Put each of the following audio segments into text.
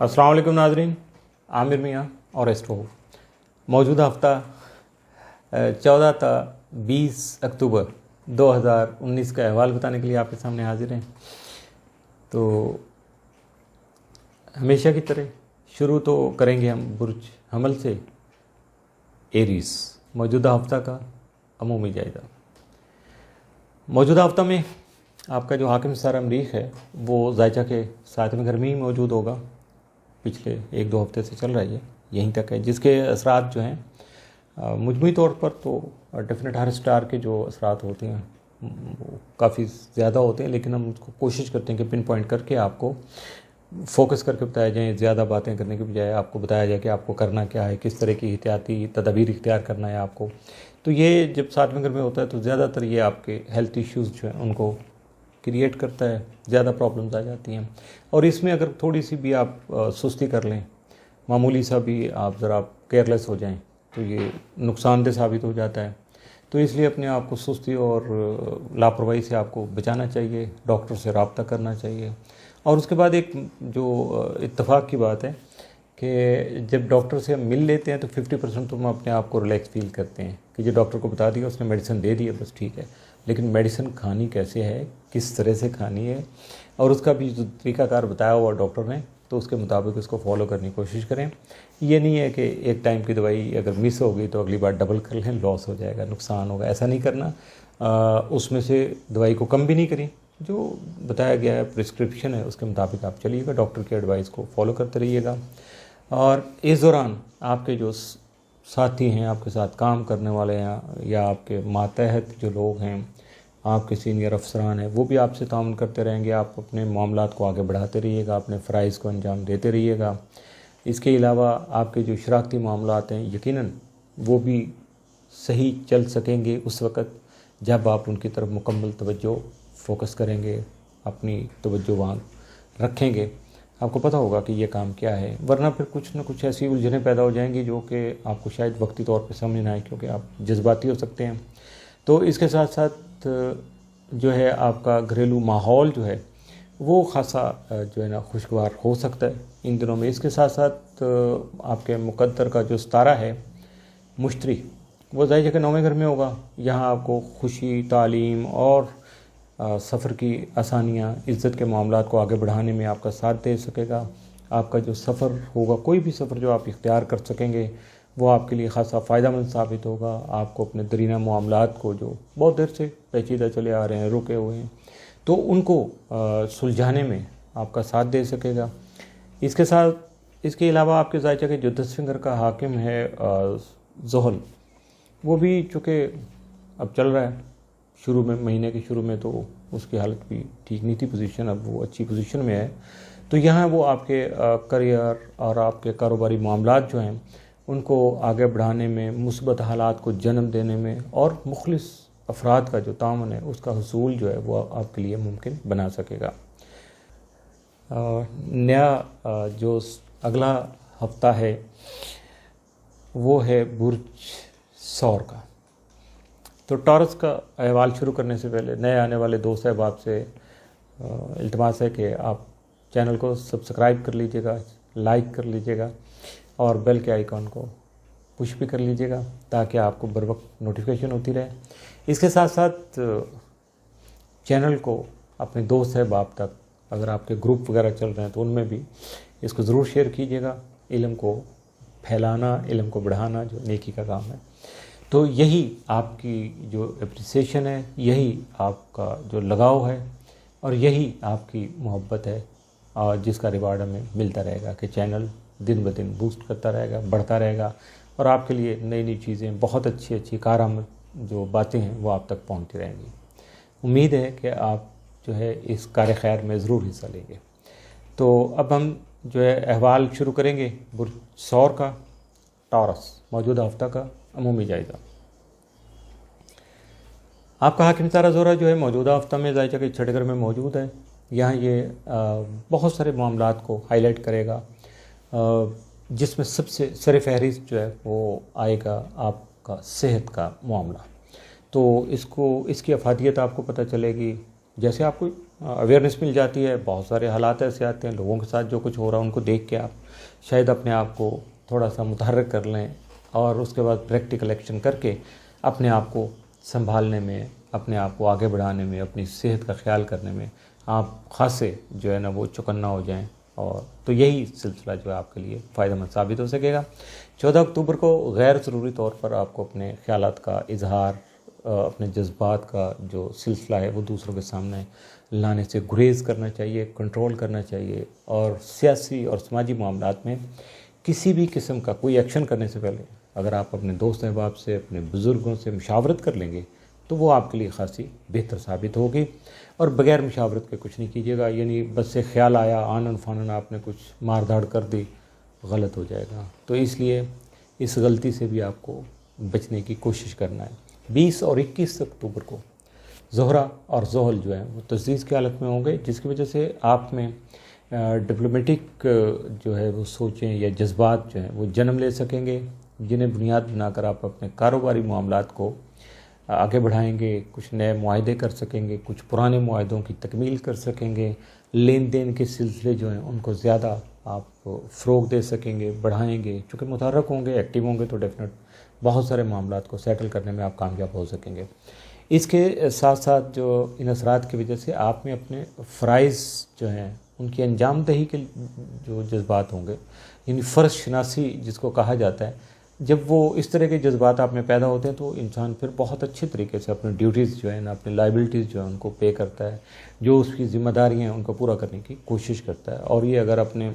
अस्सलाम वालेकुम नाज़रीन, आमिर मियाँ और एस्ट्रो। मौजूदा हफ़्ता 14 ता 20 अक्टूबर 2019 का अहवाल बताने के लिए आपके सामने हाजिर हैं। तो हमेशा की तरह शुरू तो करेंगे हम बुर्ज हमल से, एरीज़, मौजूदा हफ़्ता का अमूमी जायज़ा। मौजूदा हफ़्ता में आपका जो हाकिम सारा मरीख है वो ज़ायचा के साथ में घर में ही मौजूद होगा। पिछले 1-2 हफ्ते से चल रही है, यहीं तक है, जिसके असरात जो हैं मुजमूई तौर पर तो डेफिनेट हर स्टार के जो असरात होते हैं वो काफ़ी ज़्यादा होते हैं, लेकिन हम उसको कोशिश करते हैं कि पिन पॉइंट करके आपको फोकस करके बताया जाए। ज़्यादा बातें करने के बजाय आपको बताया जाए कि आपको करना क्या है, किस तरह की एहतियाती तदाबीर इख्तियार करना है आपको। तो ये जब साथ में घर में होता है तो ज़्यादातर ये आपके हेल्थ इश्यूज़ जो हैं उनको क्रिएट करता है, ज़्यादा प्रॉब्लम्स आ जाती हैं। और इसमें अगर थोड़ी सी भी आप सुस्ती कर लें, मामूली सा भी आप ज़रा केयरलेस हो जाएं, तो ये नुकसानदेह साबित हो जाता है। तो इसलिए अपने आप को सुस्ती और लापरवाही से आपको बचाना चाहिए, डॉक्टर से रब्ता करना चाहिए। और उसके बाद एक जो इत्तेफाक की बात है कि जब डॉक्टर से हम मिल लेते हैं तो 50% तो हम अपने आप को रिलैक्स फील करते हैं कि जो डॉक्टर को बता दिया, उसने मेडिसिन दे दी है, बस ठीक है। लेकिन मेडिसिन खानी कैसे है, किस तरह से खानी है, और उसका भी जो तरीक़ाकार बताया हुआ डॉक्टर ने, तो उसके मुताबिक उसको फॉलो करने की कोशिश करें। ये नहीं है कि एक टाइम की दवाई अगर मिस हो गई तो अगली बार डबल कर लें, लॉस हो जाएगा, नुकसान होगा, ऐसा नहीं करना। उसमें से दवाई को कम भी नहीं करें, जो बताया गया है प्रिस्क्रिप्शन है उसके मुताबिक आप चलिएगा, डॉक्टर की एडवाइस को फॉलो करते रहिएगा। और इस दौरान आपके जो साथी हैं, आपके साथ काम करने वाले हैं, या आपके मातहत जो लोग हैं, आपके सीनियर अफसरान हैं, वो भी आपसे ताउन करते रहेंगे। आप अपने मामलात को आगे बढ़ाते रहिएगा, अपने फ़राइज़ को अंजाम देते रहिएगा। इसके अलावा आपके जो शराकती मामलात हैं, यकीनन वो भी सही चल सकेंगे उस वक़्त जब आप उनकी तरफ मुकम्मल तवज्जो फोकस करेंगे, अपनी तवज्जो वहाँ रखेंगे। आपको पता होगा कि ये काम क्या है, वरना फिर कुछ न कुछ ऐसी उलझनें पैदा हो जाएंगी जो कि आपको शायद वक्ती तौर पे समझ ना आए, क्योंकि आप जज्बाती हो सकते हैं। तो इसके साथ साथ जो है आपका घरेलू माहौल जो है वो खासा जो है ना खुशगवार हो सकता है इन दिनों में। इसके साथ साथ आपके मुकद्दर का जो सितारा है मुश्तरी, वो ज़ाहिर है कि 9वें घर में होगा। यहाँ आपको खुशी, तालीम और सफ़र की आसानियाँ, इज़्ज़त के मामलात को आगे बढ़ाने में आपका साथ दे सकेगा। आपका जो सफ़र होगा, कोई भी सफ़र जो आप इख्तियार कर सकेंगे, वो आपके लिए ख़ासा फ़ायदेमंद साबित होगा। आपको अपने दरीना मामलात को जो बहुत देर से पेचीदा चले आ रहे हैं, रुके हुए हैं, तो उनको सुलझाने में आपका साथ दे सकेगा। इसके अलावा आपके ज़ायचा के जो 10वें घर का हाकिम है ज़ुहल, वो भी चूँकि अब चल रहा है, शुरू में महीने के शुरू में तो उसकी हालत भी ठीक नहीं थी पोजीशन, अब वो अच्छी पोजीशन में है। तो यहाँ वो आपके करियर और आपके कारोबारी मामलात जो हैं उनको आगे बढ़ाने में, मुस्बत हालात को जन्म देने में और मुखलिस अफराद का जो ताउन है उसका हुसूल जो है वो आपके लिए मुमकिन बना सकेगा। नया जो अगला हफ्ता है वो है बुर्ज सौर का। तो टॉरस का अहवाल शुरू करने से पहले नए आने वाले दोस्त अहबाब से इल्तिमास है कि आप चैनल को सब्सक्राइब कर लीजिएगा, लाइक कर लीजिएगा और बेल के आइकॉन को पुश भी कर लीजिएगा ताकि आपको बर वक्त नोटिफिकेशन होती रहे। इसके साथ साथ चैनल को अपने दोस्त अहबाब तक, अगर आपके ग्रुप वगैरह चल रहे हैं तो उनमें भी इसको ज़रूर शेयर कीजिएगा। इल्म को फैलाना, इल्म को बढ़ाना जो नेकी का काम है। तो यही आपकी जो एप्रिसिएशन है, यही आपका जो लगाव है और यही आपकी मोहब्बत है, और जिसका रिवार्ड हमें मिलता रहेगा कि चैनल दिन ब दिन बूस्ट करता रहेगा, बढ़ता रहेगा और आपके लिए नई नई चीज़ें, बहुत अच्छी अच्छी कारआमद जो बातें हैं वो आप तक पहुंचती रहेंगी। उम्मीद है कि आप जो है इस कार्य खैर में ज़रूर हिस्सा लेंगे। तो अब हम जो है अहवाल शुरू करेंगे बुर्ज सौर का, टॉरस, मौजूदा हफ्ता का अमूमी जायज़ा। आपका हाकिम तारा ज़ोहरा जो है मौजूदा हफ्ता में ज़ायचा के 6 घर में मौजूद है। यहाँ ये बहुत सारे मामलात को हाईलाइट करेगा, जिसमें सबसे सर फहरिस्त जो है वो आएगा आपका सेहत का मामला। तो इसकी अफादियत आपको पता चलेगी। जैसे आपको अवेयरनेस मिल जाती है। बहुत सारे हालात ऐसे आते हैं, लोगों के साथ जो कुछ हो रहा है उनको देख के आप शायद अपने आप को थोड़ा सा मुतहर्रिक कर लें और उसके बाद प्रैक्टिकल एक्शन करके अपने आप को संभालने में, अपने आप को आगे बढ़ाने में, अपनी सेहत का ख्याल करने में आप खासे जो है ना वो चौकन्ना हो जाएं। और तो यही सिलसिला जो है आपके लिए फ़ायदेमंद साबित हो सकेगा। 14 अक्टूबर को गैर ज़रूरी तौर पर आपको अपने ख्यालात का इजहार, अपने जज्बात का जो सिलसिला है वो दूसरों के सामने लाने से गुरेज करना चाहिए, कंट्रोल करना चाहिए। और सियासी और समाजी मामलात में किसी भी किस्म का कोई एक्शन करने से पहले अगर आप अपने दोस्त अहबाब से, अपने बुज़ुर्गों से मशावरत कर लेंगे तो वो आपके लिए खासी बेहतर साबित होगी। और बग़ैर मशावरत के कुछ नहीं कीजिएगा, यानी बस से ख्याल आया आनन फानन आपने कुछ मार धाड़ कर दी, गलत हो जाएगा। तो इसलिए इस गलती से भी आपको बचने की कोशिश करना है। 20 और 21 अक्टूबर को ज़ोहरा और ज़ोहल जो है वो तजदीद की हालत में होंगे, जिसकी वजह से आप में डिप्लोमेटिक जो है वो सोचें या जज्बात जो हैं वो जन्म ले सकेंगे, जिन्हें बुनियाद बनाकर आप अपने कारोबारी मामलात को आगे बढ़ाएंगे, कुछ नए मुआहदे कर सकेंगे, कुछ पुराने मुआहदों की तकमील कर सकेंगे। लेन देन के सिलसिले जो हैं उनको ज़्यादा आप फ़रोग़ दे सकेंगे, बढ़ाएंगे। चूँकि मुतहर्रिक होंगे, एक्टिव होंगे तो डेफिनेट बहुत सारे मामलात को सेटल करने में आप कामयाब हो सकेंगे। इसके साथ साथ जो इन असरात की वजह से आप में अपने फ़राइज़ जो हैं उनकी अंजाम दही के जो जज्बात होंगे, यानी फ़र्ज़ शनासी जिसको कहा जाता है, जब वो इस तरह के जज्बात आप में पैदा होते हैं तो इंसान फिर बहुत अच्छे तरीके से अपने ड्यूटीज़ जो है ना, अपनी लाइबिलिटीज़ जो है उनको पे करता है, जो उसकी ज़िम्मेदारियाँ हैं उनको पूरा करने की कोशिश करता है। और ये अगर अपने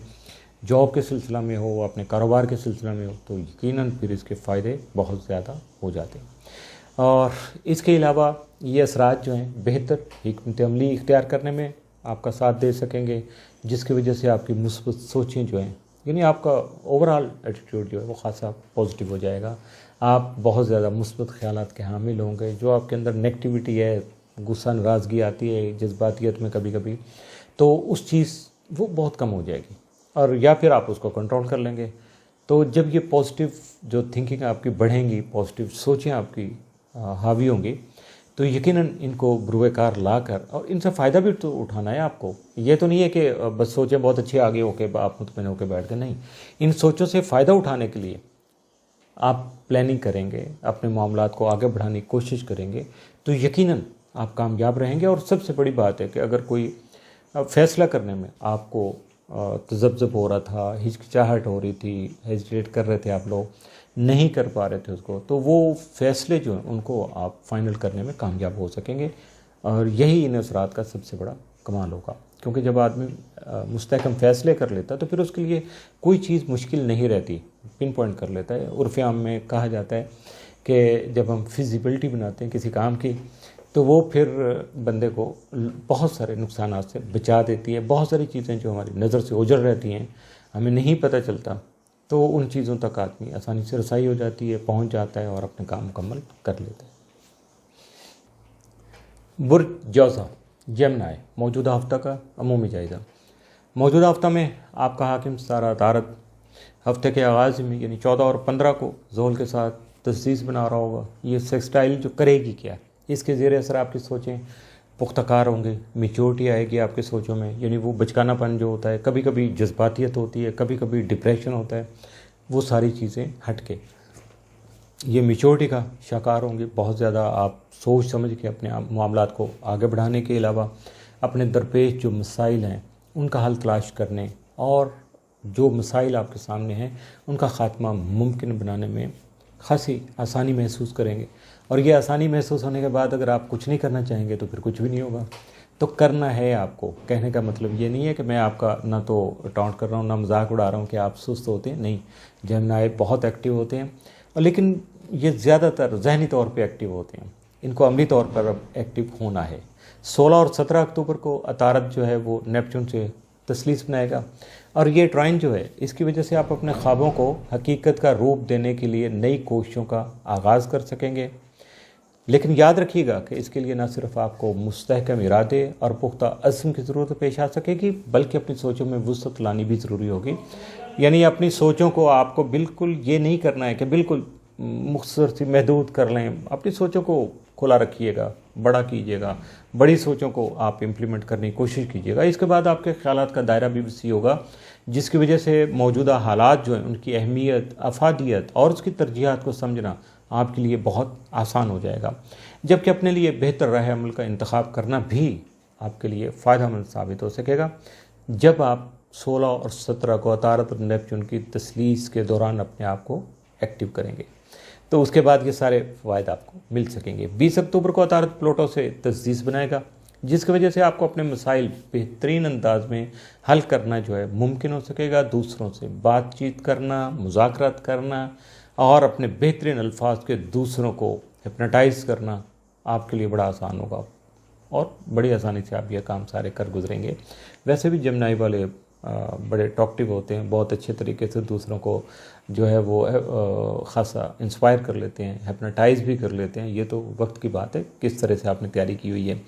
जॉब के सिलसिला में हो, अपने कारोबार के सिलसिला में हो तो यकीनन फिर इसके फ़ायदे बहुत ज़्यादा हो जाते हैं। और इसके अलावा ये असरात जो हैं बेहतर हिकमत अमली इख्तियार करने में आपका साथ दे सकेंगे, जिसकी वजह से आपकी मुस्बत सोचें जो हैं, यानी आपका ओवरऑल एटीट्यूड जो है वो ख़ासा पॉजिटिव हो जाएगा। आप बहुत ज़्यादा मुस्बत ख़यालात के हामिल होंगे। जो आपके अंदर नेगेटिविटी है, गुस्सा नाराज़गी आती है जज्बातियत में कभी कभी, तो उस चीज़ वो बहुत कम हो जाएगी और या फिर आप उसको कंट्रोल कर लेंगे। तो जब ये पॉजिटिव जो थिंकिंग आपकी बढ़ेंगी, पॉजिटिव सोचें आपकी हावी होंगी, तो यकीनन इनको बुरुएकार ला कर और इनसे फ़ायदा भी तो उठाना है आपको। ये तो नहीं है कि बस सोचें बहुत अच्छी आगे होके आप मुतमईन होकर बैठ गए, नहीं। इन सोचों से फ़ायदा उठाने के लिए आप प्लानिंग करेंगे, अपने मामलात को आगे बढ़ाने की कोशिश करेंगे, तो यकीनन आप कामयाब रहेंगे। और सबसे बड़ी बात है कि अगर कोई फ़ैसला करने में आपको तज़ब्ज़ब हो रहा था, हिचकिचाहट हो रही थी, हेजिटेट कर रहे थे, आप लोग नहीं कर पा रहे थे उसको, तो वो फ़ैसले जो हैं उनको आप फाइनल करने में कामयाब हो सकेंगे। और यही इन असरात का सबसे बड़ा कमाल होगा, क्योंकि जब आदमी मुस्तहकम फ़ैसले कर लेता है तो फिर उसके लिए कोई चीज़ मुश्किल नहीं रहती, पिन पॉइंट कर लेता है। उर्फ़ आम में कहा जाता है कि जब हम फिजिबिलिटी बनाते हैं किसी काम की तो वो फिर बंदे को बहुत सारे नुकसानात से बचा देती है। बहुत सारी चीज़ें जो हमारी नज़र से ओझल रहती हैं, हमें नहीं पता चलता, तो उन चीज़ों तक आदमी आसानी से रसाई हो जाती है, पहुंच जाता है और अपने काम मुकम्मल कर लेता है। बुर्ज जौज़ा जमनाय मौजूदा हफ्ता का अमूमी जायज़ा। मौजूदा हफ्ता में आपका हाकिम सारा तारत हफ्ते के आगाज़ में यानी 14 और 15 को ज़ोहल के साथ तजदीद बना रहा होगा। ये सेक्सटाइल जो करेगी क्या, इसके ज़ेरे असर आपकी सोचें पुख्तकार होंगे, मैच्योरिटी आएगी आपकी सोचों में, यानी वो बचकानापन जो होता है, कभी कभी जज्बातियत होती है, कभी कभी डिप्रेशन होता है, वो सारी चीज़ें हट के ये मैच्योरिटी का शिकार होंगे। बहुत ज़्यादा आप सोच समझ के अपने मामलात को आगे बढ़ाने के अलावा अपने दरपेश जो मसाइल हैं उनका हल तलाश करने और जो मसाइल आपके सामने हैं उनका ख़ात्मा मुमकिन बनाने में खासी आसानी महसूस करेंगे। और ये आसानी महसूस होने के बाद अगर आप कुछ नहीं करना चाहेंगे तो फिर कुछ भी नहीं होगा। तो करना है आपको। कहने का मतलब ये नहीं है कि मैं आपका ना तो टॉन्ट कर रहा हूँ ना मजाक उड़ा रहा हूँ कि आप सुस्त होते हैं, नहीं। जमनाए बहुत एक्टिव होते हैं और लेकिन ये ज़्यादातर जहनी तौर पे एक्टिव होते हैं, इनको अमली तौर पर अब एक्टिव होना है। 16 और 17 अक्टूबर को अतारत जो है वो नेपच्यून से तसलीस बनाएगा और ये ट्राइन जो है इसकी वजह से आप अपने ख्वाबों को हकीकत का रूप देने के लिए नई कोशिशों का आगाज़ कर सकेंगे। लेकिन याद रखिएगा कि इसके लिए न सिर्फ आपको मुस्तहकम इरादे और पुख्ता अज़्म की ज़रूरत पेश आ सकेगी, बल्कि अपनी सोचों में वुसअत लानी भी ज़रूरी होगी। यानी अपनी सोचों को आपको बिल्कुल ये नहीं करना है कि बिल्कुल मुख्तसर सी महदूद कर लें, अपनी सोचों को खुला रखिएगा, बड़ा कीजिएगा, बड़ी सोचों को आप इम्प्लीमेंट करने की कोशिश कीजिएगा। इसके बाद आपके ख्यालात का दायरा भी वसी होगा, जिसकी वजह से मौजूदा हालात जो हैं उनकी अहमियत, अफादियत और उसकी तरजीहात को समझना आपके लिए बहुत आसान हो जाएगा। जबकि अपने लिए बेहतर राह अमल का इंतखाब करना भी आपके लिए फ़ायदेमंद साबित हो सकेगा। जब आप 16 और 17 को अतारत और नेपच्यून की तस्लीस के दौरान अपने आप को एक्टिव करेंगे, तो उसके बाद ये सारे फ़वाइद आपको मिल सकेंगे। 20 अक्टूबर को अतारत प्लूटो से तस्दीस बनाएगा, जिसकी वजह से आपको अपने मसाइल बेहतरीन अंदाज में हल करना जो है मुमकिन हो सकेगा। दूसरों से बातचीत करना, मुज़ाकरात करना और अपने बेहतरीन अल्फाज के दूसरों को हिप्नोटाइज़ करना आपके लिए बड़ा आसान होगा और बड़ी आसानी से आप ये काम सारे कर गुजरेंगे। वैसे भी जमनाई वाले बड़े टॉक्टिव होते हैं, बहुत अच्छे तरीके से दूसरों को जो है वो ख़ासा इंस्पायर कर लेते हैं, हिप्नोटाइज़ भी कर लेते हैं। ये तो वक्त की बात है किस तरह से आपने तैयारी की हुई है।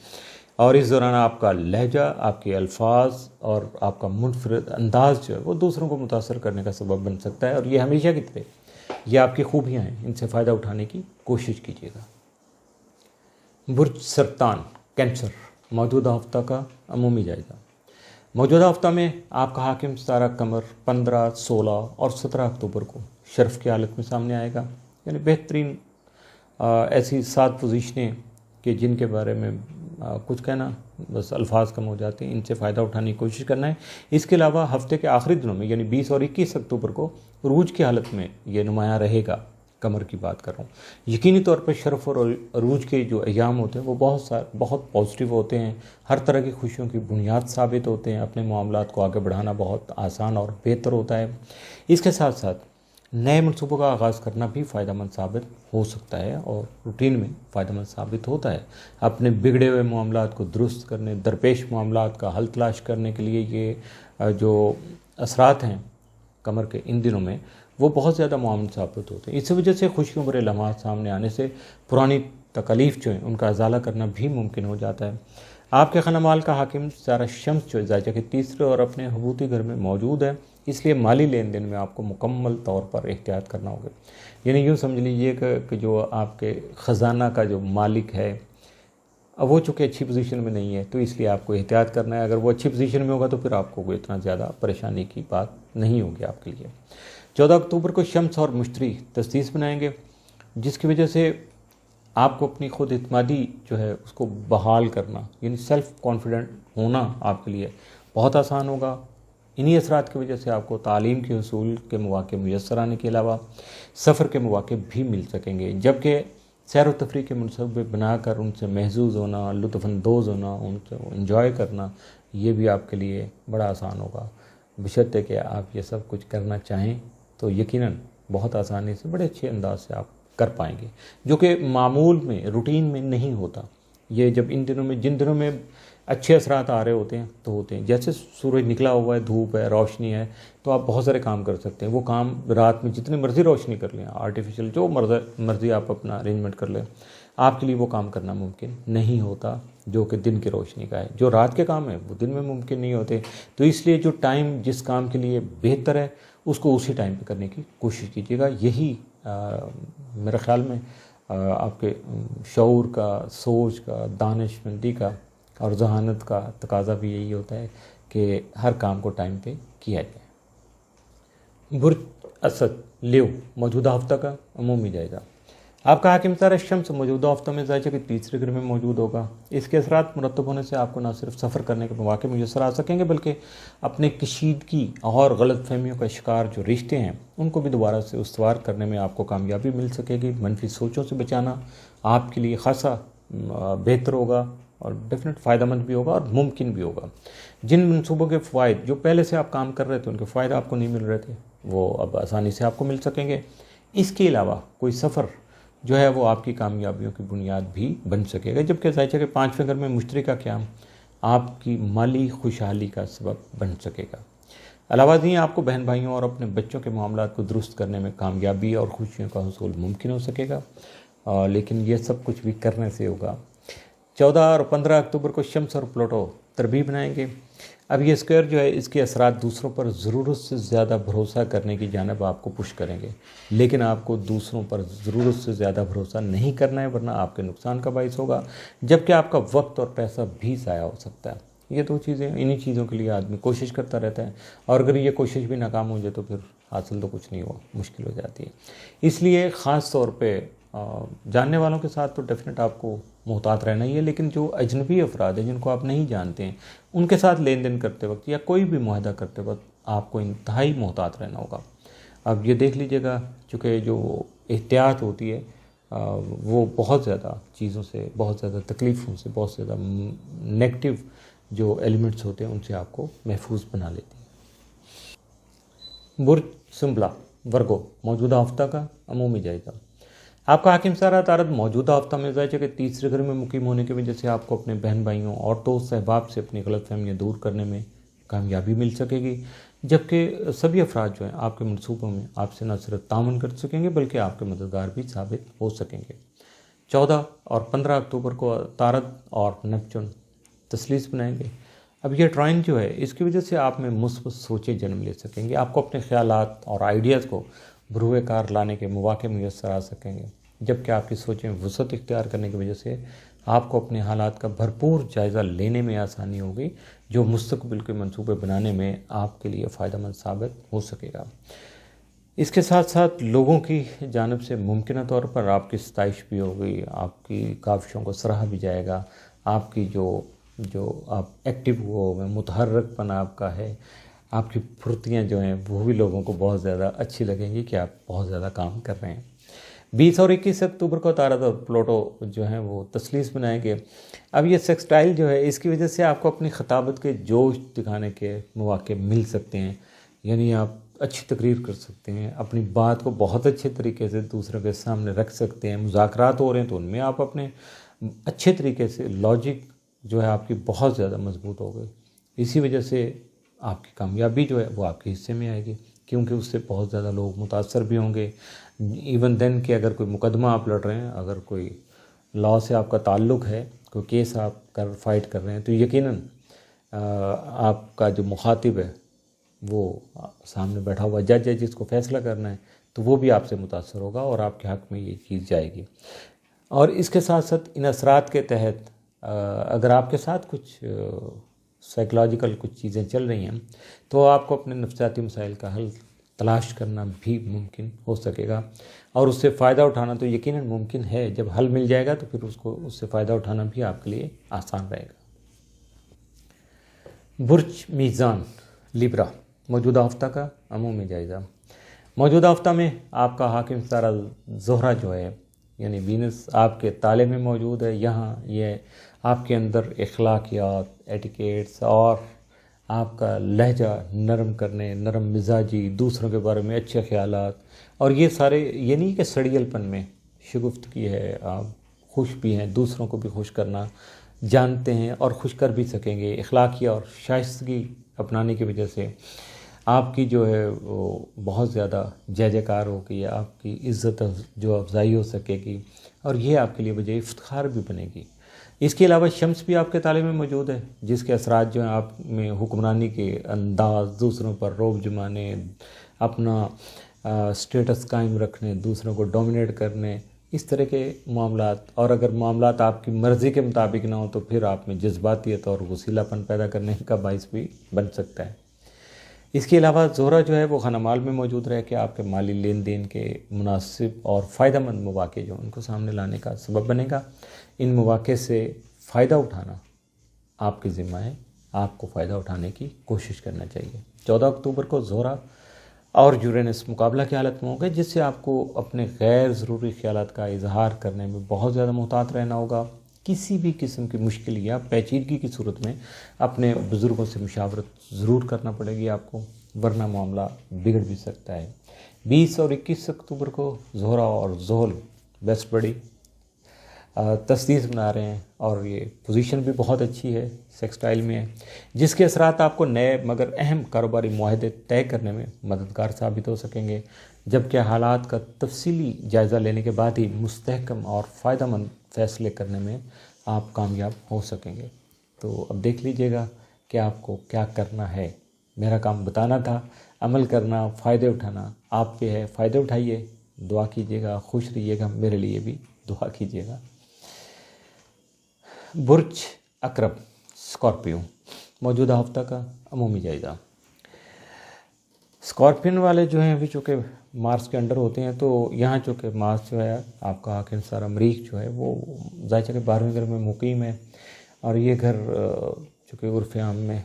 और इस दौरान आपका लहजा, आपके अल्फाज और आपका मुनफरद अंदाज़ जो है वो दूसरों को मुतासर करने का सबब बन सकता है। और ये हमेशा की तरह ये आपकी खूबियाँ हैं, इनसे फ़ायदा उठाने की कोशिश कीजिएगा। बुर्ज सरतान कैंसर, मौजूदा हफ्ता का अमूमी जायज़ा। मौजूदा हफ्ता में आपका हाकिम सितारा कमर 15, 16 और 17 अक्टूबर को शर्फ की हालत में सामने आएगा। यानी बेहतरीन ऐसी 7 पोजीशनें कि जिनके बारे में कुछ कहना बस अल्फाज कम हो जाते हैं, इनसे फ़ायदा उठाने की कोशिश करना है। इसके अलावा हफ्ते के आखिरी दिनों में यानी 20 और 21 अक्टूबर को रूज की हालत में ये नुमायाँ रहेगा। कमर की बात कर रहा हूँ। यकीनी तौर पर शर्फ और अरूज के जो अयाम होते हैं वो बहुत पॉजिटिव होते हैं, हर तरह की खुशियों की बुनियाद साबित होते हैं। अपने मामलात को आगे बढ़ाना बहुत आसान और बेहतर होता है। इसके साथ साथ नए मनसूबों का आगाज़ करना भी फ़ायदेमंद साबित हो सकता है और रूटीन में फ़ायदेमंद साबित होता है। अपने बिगड़े हुए मामलात को दुरुस्त करने, दरपेश मामलात का हल तलाश करने के लिए ये जो असरात हैं कमर के इन दिनों में वो बहुत ज़्यादा मुआवन साबित होते हैं। इस वजह से खुशियों भरे लम्हात सामने आने से पुरानी तकलीफ़ जो है उनका अजाला करना भी मुमकिन हो जाता है। आपके खानामाल का हाकिम सितारा शम्स जो ज़ायजा के तीसरे और अपने हबूती घर में मौजूद है, इसलिए माली लेन देन में आपको मुकम्मल तौर पर एहतियात करना होगा। यानी यूँ समझ लीजिए कि जो आपके ख़जाना का जो मालिक है अब वो चूँकि अच्छी पोजीशन में नहीं है तो इसलिए आपको एहतियात करना है। अगर वो अच्छी पोजीशन में होगा तो फिर आपको कोई इतना ज़्यादा परेशानी की बात नहीं होगी आपके लिए। 14 अक्टूबर को शम्स और मुश्तरी तस्दीस बनाएंगे, जिसकी वजह से आपको अपनी खुद इत्मादी जो है उसको बहाल करना यानी सेल्फ़ कॉन्फिडेंट होना आपके लिए बहुत आसान होगा। इन्हीं असरात की वजह से आपको तालीम के उसूल के मौक़े मुयस्सर आने के अलावा सफ़र के मौक़े भी मिल सकेंगे, जबकि सैर व तफरीह के मनसूबे बनाकर उनसे महजूज़ होना, लुत्फ़अंदोज़ होना, उनसे इंजॉय करना ये भी आपके लिए बड़ा आसान होगा। बशर्ते कि आप ये सब कुछ करना चाहें तो यकीनन बहुत आसानी से बड़े अच्छे अंदाज से आप कर पाएंगे, जो कि मामूल में रूटीन में नहीं होता। ये जब इन दिनों में जिन दिनों में अच्छे असरात आ रहे होते हैं तो होते हैं, जैसे सूरज निकला हुआ है, धूप है, रोशनी है, तो आप बहुत सारे काम कर सकते हैं। वो काम रात में जितनी मर्ज़ी रोशनी कर लें, आर्टिफिशियल जो मर्ज़ी आप अपना अरेंजमेंट कर लें, आपके लिए वो काम करना मुमकिन नहीं होता जो कि दिन की रोशनी का है। जो रात के काम है वो दिन में मुमकिन नहीं होते। तो इसलिए जो टाइम जिस काम के लिए बेहतर है उसको उसी टाइम पे करने की कोशिश कीजिएगा। यही मेरे ख़्याल में आपके शऊर का, सोच का, दानिशमंदी का और जहानत का तकाज़ा भी यही होता है कि हर काम को टाइम पे किया जाए। बुर्ज असद लियो, मौजूदा हफ्ता का अमूमी जायज़ा। आपका हाकिम सितारा शम्स मौजूदा हफ्ता में ज़ायजा के तीसरे घर में मौजूद होगा। इसके असरात मुरतब होने से आपको न सिर्फ सफ़र करने के मौक़े मुयस्सर आ सकेंगे, बल्कि अपने कशीदगी और गलत फहमियों का शिकार जो रिश्ते हैं उनको भी दोबारा से उस्तवार करने में आपको कामयाबी मिल सकेगी। मनफी सोचों से बचाना आपके लिए ख़ासा बेहतर होगा और डेफिनेट फ़ायदेमंद भी होगा और मुमकिन भी होगा। जिन मनसूबों के फ़ायदे जो पहले से आप काम कर रहे थे उनके फ़ायदे आपको नहीं मिल रहे थे वो अब आसानी से आपको मिल सकेंगे। इसके अलावा कोई सफ़र जो है वो आपकी कामयाबियों की बुनियाद भी बन सकेगा, जबकि ज़ायजा के 5वें घर में मुश्तरी का क़याम आपकी माली खुशहाली का सबब बन सकेगा। अलावा ही आपको बहन भाइयों और अपने बच्चों के मामलात को दुरुस्त करने में कामयाबी और खुशियों का हुसूल मुमकिन हो सकेगा, लेकिन ये सब कुछ भी करने से होगा 14 اور 15 اکتوبر کو شمس اور پلوٹو تربیع بنائیں گے۔ اب یہ اسکوائر جو ہے اس کے اثرات دوسروں پر ضرورت سے زیادہ بھروسہ کرنے کی جانب آپ کو پش کریں گے، لیکن آپ کو دوسروں پر ضرورت سے زیادہ بھروسہ نہیں کرنا ہے، ورنہ آپ کے نقصان کا باعث ہوگا، جبکہ آپ کا وقت اور پیسہ بھی ضائع ہو سکتا ہے۔ یہ دو چیزیں، انہی چیزوں کے لیے آدمی کوشش کرتا رہتا ہے، اور اگر یہ کوشش بھی ناکام ہو جائے تو پھر حاصل تو کچھ نہیں ہوا، مشکل ہو جاتی ہے۔ اس لیے خاص طور پہ جاننے والوں کے ساتھ تو ڈیفینیٹ آپ کو محتاط رہنا ہی ہے، لیکن جو اجنبی افراد ہیں جن کو آپ نہیں جانتے ہیں، ان کے ساتھ لین دین کرتے وقت یا کوئی بھی معاہدہ کرتے وقت آپ کو انتہائی محتاط رہنا ہوگا۔ اب یہ دیکھ لیجئے گا، چونکہ جو احتیاط ہوتی ہے وہ بہت زیادہ چیزوں سے، بہت زیادہ تکلیفوں سے، بہت زیادہ نیگیٹو جو ایلیمنٹس ہوتے ہیں ان سے آپ کو محفوظ بنا لیتی ہے۔ برج سنبلا ورگو موجودہ ہفتہ کا عمومی جائزہ۔ آپ کا حاکم سارہ عطارد موجودہ ہفتہ میں ظاہر ہے کہ تیسرے گھر میں مقیم ہونے کی وجہ سے آپ کو اپنے بہن بھائیوں اور دوست احباب سے اپنی غلط فہمیاں دور کرنے میں کامیابی مل سکے گی، جبکہ سبھی افراد جو ہیں آپ کے منصوبوں میں آپ سے نہ صرف تعاون کر سکیں گے بلکہ آپ کے مددگار بھی ثابت ہو سکیں گے۔ 14 اور 15 اکتوبر کو عطارد اور نیپچون تثلیث بنائیں گے۔ اب یہ ٹرائن جو ہے اس کی وجہ سے آپ میں مثبت سوچیں جنم لے سکیں گے، آپ کو اپنے خیالات اور آئیڈیاز کو بروئے کار لانے کے مواقع میسر آ سکیں گے، جبکہ آپ کی سوچیں وسعت اختیار کرنے کی وجہ سے آپ کو اپنے حالات کا بھرپور جائزہ لینے میں آسانی ہوگی، جو مستقبل کے منصوبے بنانے میں آپ کے لیے فائدہ مند ثابت ہو سکے گا۔ اس کے ساتھ ساتھ لوگوں کی جانب سے ممکنہ طور پر آپ کی ستائش بھی ہوگی، آپ کی کاوشوں کو سراہا بھی جائے گا، آپ کی جو آپ ایکٹیو ہو گئے، متحرک پن آپ کا ہے، آپ کی پھرتیاں جو ہیں وہ بھی لوگوں کو بہت زیادہ اچھی لگیں گی کہ آپ بہت زیادہ کام کر رہے ہیں۔ 20 اور 21 اکتوبر کو عطارد اور پلوٹو جو ہیں وہ تثلیث بنائیں گے۔ اب یہ سیکسٹائل جو ہے اس کی وجہ سے آپ کو اپنی خطابت کے جوش دکھانے کے مواقع مل سکتے ہیں، یعنی آپ اچھی تقریر کر سکتے ہیں، اپنی بات کو بہت اچھے طریقے سے دوسروں کے سامنے رکھ سکتے ہیں، مذاکرات ہو رہے ہیں تو ان میں آپ اپنے اچھے طریقے سے لاجک جو ہے آپ کی بہت زیادہ مضبوط ہو گئی، اسی وجہ سے آپ کی کامیابی جو ہے وہ آپ کے حصے میں آئے گی، کیونکہ اس سے بہت زیادہ لوگ متاثر بھی ہوں گے۔ ایون دین کہ اگر کوئی مقدمہ آپ لڑ رہے ہیں، اگر کوئی لاء سے آپ کا تعلق ہے، کوئی کیس آپ فائٹ کر رہے ہیں، تو یقیناً آپ کا جو مخاطب ہے وہ سامنے بیٹھا ہوا جج ہے جس کو فیصلہ کرنا ہے، تو وہ بھی آپ سے متاثر ہوگا اور آپ کے حق میں یہ چیز جائے گی۔ اور اس کے ساتھ ساتھ ان اثرات کے تحت اگر آپ کے ساتھ کچھ سائیکلوجیکل کچھ چیزیں چل رہی ہیں تو آپ کو اپنے نفسیاتی مسائل کا حل تلاش کرنا بھی ممکن ہو سکے گا، اور اس سے فائدہ اٹھانا تو یقیناً ممکن ہے۔ جب حل مل جائے گا تو پھر اس سے فائدہ اٹھانا بھی آپ کے لیے آسان رہے گا۔ برج میزان لیبرا موجودہ ہفتہ کا عمومی جائزہ۔ موجودہ ہفتہ میں آپ کا حاکم ستارہ زہرہ جو ہے یعنی وینس آپ کے تالے میں موجود ہے۔ یہاں یہ آپ کے اندر اخلاقیات، ایٹیکیٹس اور آپ کا لہجہ نرم کرنے، نرم مزاجی، دوسروں کے بارے میں اچھے خیالات، اور یہ سارے یہ نہیں کہ سڑیل پن میں شگفتگی ہے، آپ خوش بھی ہیں، دوسروں کو بھی خوش کرنا جانتے ہیں اور خوش کر بھی سکیں گے۔ اخلاقیہ اور شائستگی اپنانے کی وجہ سے آپ کی جو ہے وہ بہت زیادہ جے جے کار ہوگی، آپ کی عزت جو افزائی ہو سکے گی، اور یہ آپ کے لیے وجہ افتخار بھی بنے گی۔ اس کے علاوہ شمس بھی آپ کے تالے میں موجود ہے، جس کے اثرات جو ہیں آپ میں حکمرانی کے انداز، دوسروں پر روب جمانے، اپنا سٹیٹس قائم رکھنے، دوسروں کو ڈومینیٹ کرنے، اس طرح کے معاملات، اور اگر معاملات آپ کی مرضی کے مطابق نہ ہوں تو پھر آپ میں جذباتیت اور وسیلہ پن پیدا کرنے کا باعث بھی بن سکتا ہے۔ اس کے علاوہ زہرہ جو ہے وہ خانہ مال میں موجود رہ کے آپ کے مالی لین دین کے مناسب اور فائدہ مند مواقع جو ان کو سامنے لانے کا سبب بنے گا۔ ان مواقع سے فائدہ اٹھانا آپ کے ذمہ ہے، آپ کو فائدہ اٹھانے کی کوشش کرنا چاہیے۔ 14 اکتوبر کو زہرہ اور یورینس مقابلہ کی حالت میں ہوں گے، جس سے آپ کو اپنے غیر ضروری خیالات کا اظہار کرنے میں بہت زیادہ محتاط رہنا ہوگا۔ کسی بھی قسم کی مشکل یا پیچیدگی کی صورت میں اپنے بزرگوں سے مشاورت ضرور کرنا پڑے گی آپ کو، ورنہ معاملہ بگڑ بھی سکتا ہے۔ 20 اور 21 اکتوبر کو زہرہ اور زحل بیسٹ بڑی تثلیث بنا رہے ہیں، اور یہ پوزیشن بھی بہت اچھی ہے، سیکسٹائل میں ہے، جس کے اثرات آپ کو نئے مگر اہم کاروباری معاہدے طے کرنے میں مددگار ثابت ہو سکیں گے، جبکہ حالات کا تفصیلی جائزہ لینے کے بعد ہی مستحکم اور فائدہ مند فیصلے کرنے میں آپ کامیاب ہو سکیں گے۔ تو اب دیکھ لیجئے گا کہ آپ کو کیا کرنا ہے۔ میرا کام بتانا تھا، عمل کرنا، فائدے اٹھانا آپ پہ ہے۔ فائدے اٹھائیے، دعا کیجئے گا، خوش رہیے گا، میرے لیے بھی دعا کیجئے گا۔ برج عقرب اسکارپیو، موجودہ ہفتہ کا عمومی جائزہ۔ اسکارپین والے جو ہیں ابھی چونکہ مارس کے انڈر ہوتے ہیں، تو یہاں چونکہ مارس جو ہے آپ کا حاکم ستارہ مریخ جو ہے وہ ذائقہ کے 12ویں گھر میں مقیم ہے، اور یہ گھر چونکہ عرف عام میں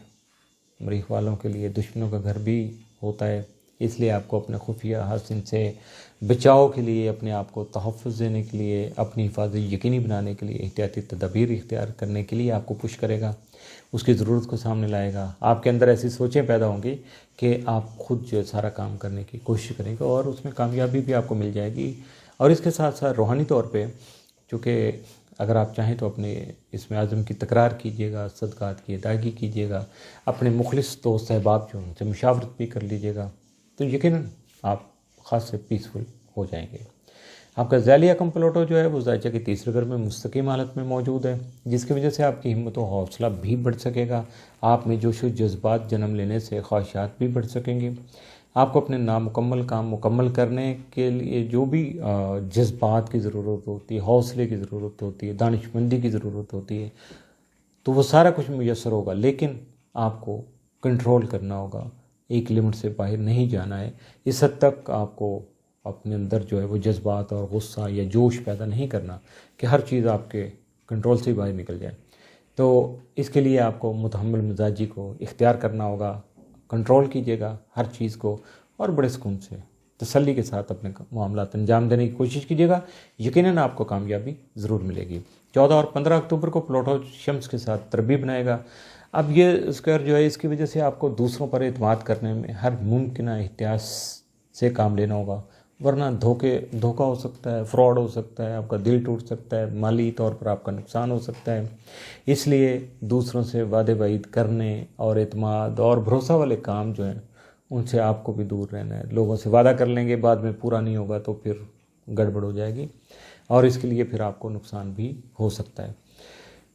مریخ والوں کے لیے دشمنوں کا گھر بھی ہوتا ہے، اس لیے آپ کو اپنے خفیہ حسن سے بچاؤ کے لیے، اپنے آپ کو تحفظ دینے کے لیے، اپنی حفاظت یقینی بنانے کے لیے احتیاطی تدابیر اختیار کرنے کے لیے آپ کو پش کرے گا، اس کی ضرورت کو سامنے لائے گا۔ آپ کے اندر ایسی سوچیں پیدا ہوں گی کہ آپ خود جو سارا کام کرنے کی کوشش کریں گے، اور اس میں کامیابی بھی آپ کو مل جائے گی۔ اور اس کے ساتھ ساتھ روحانی طور پہ، چونکہ اگر آپ چاہیں تو اپنے اس میں عزم کی تکرار کیجئے گا، صدقات کی ادائیگی کیجئے گا، اپنے مخلص دوست احباب جو ان سے مشاورت بھی کر لیجئے گا، تو یقیناً آپ خاص سے پیسفل ہو جائیں گے۔ آپ کا ذیلی حکم پلوٹو جو ہے وہ ذائقہ کے تیسرے گھر میں مستقیم حالت میں موجود ہے، جس کی وجہ سے آپ کی ہمت و حوصلہ بھی بڑھ سکے گا۔ آپ میں جوش و جذبات جنم لینے سے خواہشات بھی بڑھ سکیں گے۔ آپ کو اپنے نامکمل کام مکمل کرنے کے لیے جو بھی جذبات کی ضرورت ہوتی ہے، حوصلے کی ضرورت ہوتی ہے، دانش مندی کی ضرورت ہوتی ہے، تو وہ سارا کچھ میسر ہوگا، لیکن آپ کو کنٹرول کرنا ہوگا، ایک لمٹ سے باہر نہیں جانا ہے۔ اس حد تک آپ کو اپنے اندر جو ہے وہ جذبات اور غصہ یا جوش پیدا نہیں کرنا کہ ہر چیز آپ کے کنٹرول سے باہر نکل جائے۔ تو اس کے لیے آپ کو متحمل مزاجی کو اختیار کرنا ہوگا، کنٹرول کیجئے گا ہر چیز کو، اور بڑے سکون سے تسلی کے ساتھ اپنے معاملات انجام دینے کی کوشش کیجئے گا، یقیناً آپ کو کامیابی ضرور ملے گی۔ 14 اور 15 اکتوبر کو پلوٹو شمس کے ساتھ تربیت بنائے گا۔ اب یہ اسکوائر جو ہے اس کی وجہ سے آپ کو دوسروں پر اعتماد کرنے میں ہر ممکنہ احتیاط سے کام لینا ہوگا، ورنہ دھوکہ ہو سکتا ہے، فراڈ ہو سکتا ہے، آپ کا دل ٹوٹ سکتا ہے، مالی طور پر آپ کا نقصان ہو سکتا ہے۔ اس لیے دوسروں سے وعدے وعید کرنے اور اعتماد اور بھروسہ والے کام جو ہیں ان سے آپ کو بھی دور رہنا ہے۔ لوگوں سے وعدہ کر لیں گے، بعد میں پورا نہیں ہوگا تو پھر گڑبڑ ہو جائے گی، اور اس کے لیے پھر آپ کو نقصان بھی ہو سکتا ہے۔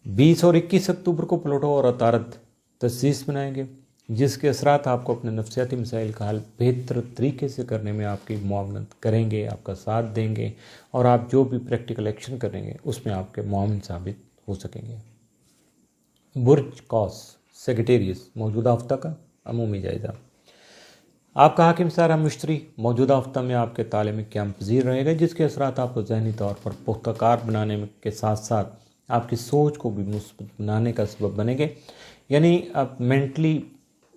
20 اور 21 اکتوبر کو پلوٹو اور عطارد تسیس بنائیں گے، جس کے اثرات آپ کو اپنے نفسیاتی مسائل کا حل بہتر طریقے سے کرنے میں آپ کی معاونت کریں گے، آپ کا ساتھ دیں گے، اور آپ جو بھی پریکٹیکل ایکشن کریں گے اس میں آپ کے معاون ثابت ہو سکیں گے۔ برج قوس سیگیٹیریس، موجودہ ہفتہ کا عمومی جائزہ۔ آپ کا حاکم ستارہ مشتری موجودہ ہفتہ میں آپ کے تعلیم میں قیام پذیر رہے گا، جس کے اثرات آپ کو ذہنی طور پر پختہ کار بنانے کے ساتھ ساتھ آپ کی سوچ کو بھی مثبت بنانے کا سبب بنیں گے۔ یعنی آپ مینٹلی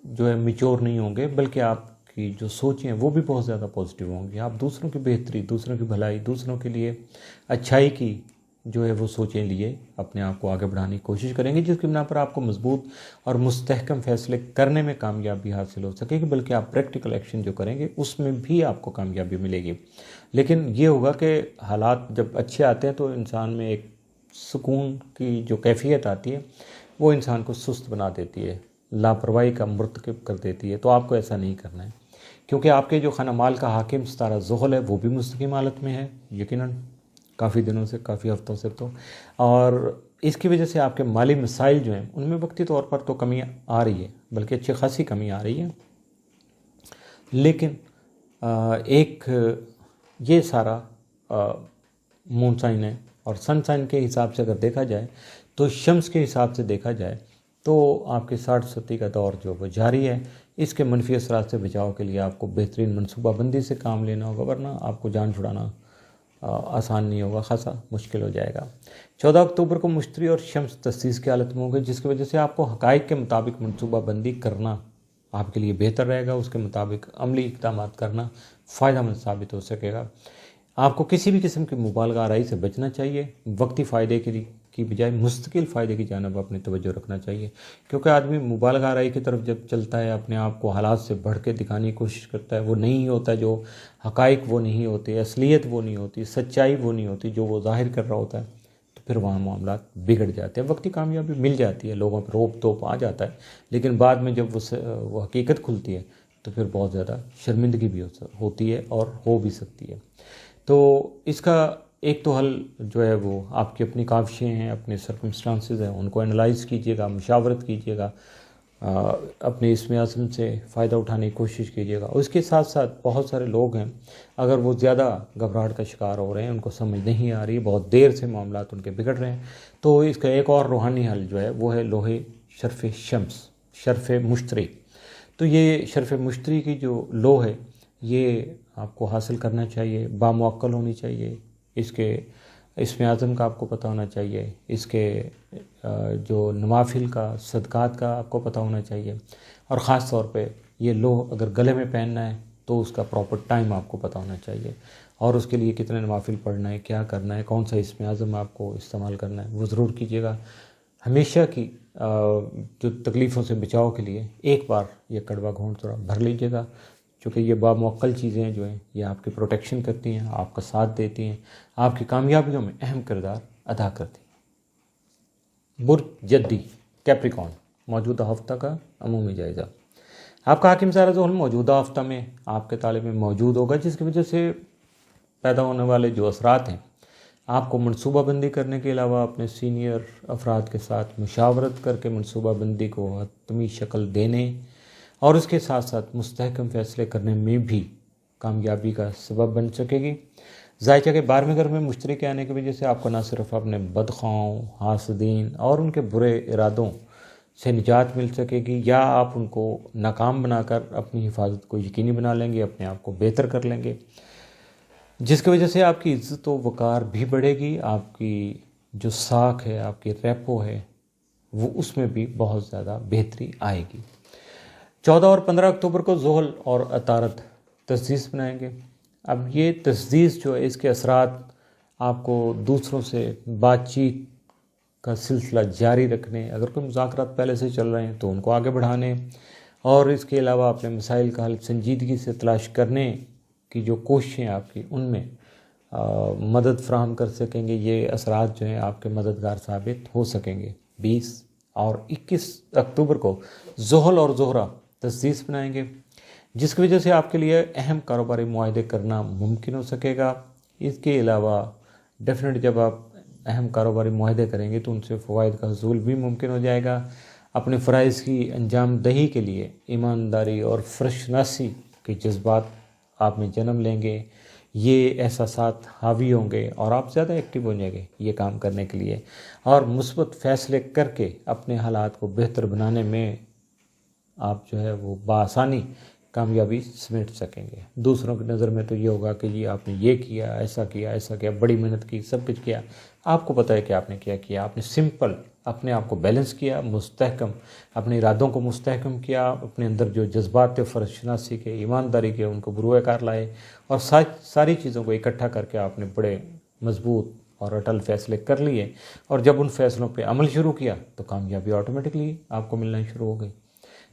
جو ہے میچور نہیں ہوں گے، بلکہ آپ کی جو سوچیں ہیں وہ بھی بہت زیادہ پازیٹیو ہوں گی۔ آپ دوسروں کی بہتری، دوسروں کی بھلائی، دوسروں کے لیے اچھائی کی جو ہے وہ سوچیں لیے اپنے آپ کو آگے بڑھانے کی کوشش کریں گے، جس کی بنا پر آپ کو مضبوط اور مستحکم فیصلے کرنے میں کامیابی حاصل ہو سکے گی، بلکہ آپ پریکٹیکل ایکشن جو کریں گے اس میں بھی آپ کو کامیابی ملے گی۔ لیکن یہ ہوگا کہ حالات جب اچھے آتے ہیں تو انسان میں ایک سکون کی جو کیفیت آتی ہے وہ انسان کو سست بنا دیتی ہے، لاپرواہی کا مرتکب کر دیتی ہے۔ تو آپ کو ایسا نہیں کرنا ہے، کیونکہ آپ کے جو خانہ مال کا حاکم ستارہ زحل ہے وہ بھی مستقیم حالت میں ہے، یقیناً کافی دنوں سے، کافی ہفتوں سے تو، اور اس کی وجہ سے آپ کے مالی مسائل جو ہیں ان میں وقتی طور پر تو کمی آ رہی ہے، بلکہ اچھی خاصی کمی آ رہی ہے، لیکن ایک یہ سارا مون سائن ہے، اور سن سائن کے حساب سے اگر دیکھا جائے تو شمس کے حساب سے دیکھا جائے تو آپ کے 60-70 کا دور جو وہ جاری ہے۔ اس کے منفی اثرات سے بچاؤ کے لیے آپ کو بہترین منصوبہ بندی سے کام لینا ہوگا، ورنہ آپ کو جان چھڑانا آسان نہیں ہوگا، خاصا مشکل ہو جائے گا۔ 14 اکتوبر کو مشتری اور شمس تسیس کی حالت میں ہوں گے، جس کی وجہ سے آپ کو حقائق کے مطابق منصوبہ بندی کرنا آپ کے لیے بہتر رہے گا، اس کے مطابق عملی اقدامات کرنا فائدہ مند ثابت ہو سکے گا۔ آپ کو کسی بھی قسم کی مبالغہ آرائی سے بچنا چاہیے، وقتی فائدے کی بجائے مستقل فائدے کی جانب اپنی توجہ رکھنا چاہیے، کیونکہ آدمی مبالغہ آرائی کی طرف جب چلتا ہے، اپنے آپ کو حالات سے بڑھ کے دکھانے کی کوشش کرتا ہے، وہ نہیں ہوتا، جو حقائق وہ نہیں ہوتے، اصلیت وہ نہیں ہوتی، سچائی وہ نہیں ہوتی جو وہ ظاہر کر رہا ہوتا ہے، تو پھر وہاں معاملات بگڑ جاتے ہیں۔ وقتی کامیابی مل جاتی ہے، لوگوں پہ روب توپ آ جاتا ہے، لیکن بعد میں جب وہ حقیقت کھلتی ہے تو پھر بہت زیادہ شرمندگی بھی ہوتی ہے اور ہو بھی سکتی ہے۔ تو اس کا ایک تو حل جو ہے وہ آپ کی اپنی کاوشیں ہیں، اپنے سرکمسٹانسز ہیں، ان کو انالائز کیجیے گا، مشاورت کیجیے گا، اپنے اسم اعظم سے فائدہ اٹھانے کی کوشش کیجیے گا۔ اس کے ساتھ ساتھ بہت سارے لوگ ہیں، اگر وہ زیادہ گھبراہٹ کا شکار ہو رہے ہیں، ان کو سمجھ نہیں آ رہی، بہت دیر سے معاملات ان کے بگڑ رہے ہیں، تو اس کا ایک اور روحانی حل جو ہے وہ ہے لوح شرف شمس، شرف مشتری۔ تو یہ شرف مشتری کی جو لوح ہے یہ آپ کو حاصل کرنا چاہیے، بامعقل ہونی چاہیے، اس کے اسم اعظم کا آپ کو پتہ ہونا چاہیے، اس کے جو نوافل کا، صدقات کا آپ کو پتہ ہونا چاہیے، اور خاص طور پہ یہ لوح اگر گلے میں پہننا ہے تو اس کا پراپر ٹائم آپ کو پتہ ہونا چاہیے، اور اس کے لیے کتنے نوافل پڑھنا ہے، کیا کرنا ہے، کون سا اسم اعظم آپ کو استعمال کرنا ہے، وہ ضرور کیجیے گا۔ ہمیشہ کی جو تکلیفوں سے بچاؤ کے لیے ایک بار یہ کڑوا گھونٹ تھوڑا بھر لیجیے گا، چونکہ یہ بامعقل چیزیں جو ہیں یہ آپ کی پروٹیکشن کرتی ہیں، آپ کا ساتھ دیتی ہیں، آپ کی کامیابیوں میں اہم کردار ادا کرتی ہیں۔ برج جدی کیپریکون، موجودہ ہفتہ کا عمومی جائزہ۔ آپ کا حاکم سارہ ذہن موجودہ ہفتہ میں آپ کے طالب میں موجود ہوگا، جس کی وجہ سے پیدا ہونے والے جو اثرات ہیں، آپ کو منصوبہ بندی کرنے کے علاوہ اپنے سینئر افراد کے ساتھ مشاورت کر کے منصوبہ بندی کو حتمی شکل دینے اور اس کے ساتھ ساتھ مستحکم فیصلے کرنے میں بھی کامیابی کا سبب بن سکے گی۔ ذائقہ کے 12ویں گھر میں مشتری کے آنے کی وجہ سے آپ کو نہ صرف اپنے بدخواہوں، حاسدین اور ان کے برے ارادوں سے نجات مل سکے گی، یا آپ ان کو ناکام بنا کر اپنی حفاظت کو یقینی بنا لیں گے، اپنے آپ کو بہتر کر لیں گے، جس کی وجہ سے آپ کی عزت و وقار بھی بڑھے گی، آپ کی جو ساکھ ہے، آپ کی ریپو ہے، وہ اس میں بھی بہت زیادہ بہتری آئے گی۔ 14 اور 15 اکتوبر کو زحل اور عطارد تسدیس بنائیں گے۔ اب یہ تسدیس جو ہے، اس کے اثرات آپ کو دوسروں سے بات چیت کا سلسلہ جاری رکھنے، اگر کوئی مذاکرات پہلے سے چل رہے ہیں تو ان کو آگے بڑھانے، اور اس کے علاوہ اپنے مسائل کا حل سنجیدگی سے تلاش کرنے کی جو کوششیں آپ کی، ان میں مدد فراہم کر سکیں گے۔ یہ اثرات جو ہیں آپ کے مددگار ثابت ہو سکیں گے۔ 20 اور 21 اکتوبر کو زحل اور زہرہ تسدیس بنائیں گے، جس کی وجہ سے آپ کے لیے اہم کاروباری معاہدے کرنا ممکن ہو سکے گا۔ اس کے علاوہ ڈیفینیٹ جب آپ اہم کاروباری معاہدے کریں گے تو ان سے فوائد کا حصول بھی ممکن ہو جائے گا۔ اپنے فرائض کی انجام دہی کے لیے ایمانداری اور فرشناسی کے جذبات آپ میں جنم لیں گے، یہ احساسات حاوی ہوں گے اور آپ زیادہ ایکٹیو ہو جائیں گے یہ کام کرنے کے لیے، اور مثبت فیصلے کر کے اپنے حالات کو بہتر بنانے میں آپ جو ہے وہ بآسانی کامیابی سمیٹ سکیں گے۔ دوسروں کی نظر میں تو یہ ہوگا کہ جی آپ نے یہ کیا، ایسا کیا، ایسا کیا، بڑی محنت کی، سب کچھ کیا، آپ کو پتہ ہے کہ آپ نے کیا کیا، آپ نے سمپل اپنے آپ کو بیلنس کیا، مستحکم اپنے ارادوں کو مستحکم کیا، اپنے اندر جو جذبات تھے فرض شناسی کے، ایمانداری کے، ان کو بروئے کار لائے، اور ساری چیزوں کو اکٹھا کر کے آپ نے بڑے مضبوط اور اٹل فیصلے کر لیے، اور جب ان فیصلوں پہ عمل شروع کیا تو کامیابی آٹومیٹکلی آپ کو ملنا شروع ہو گئی۔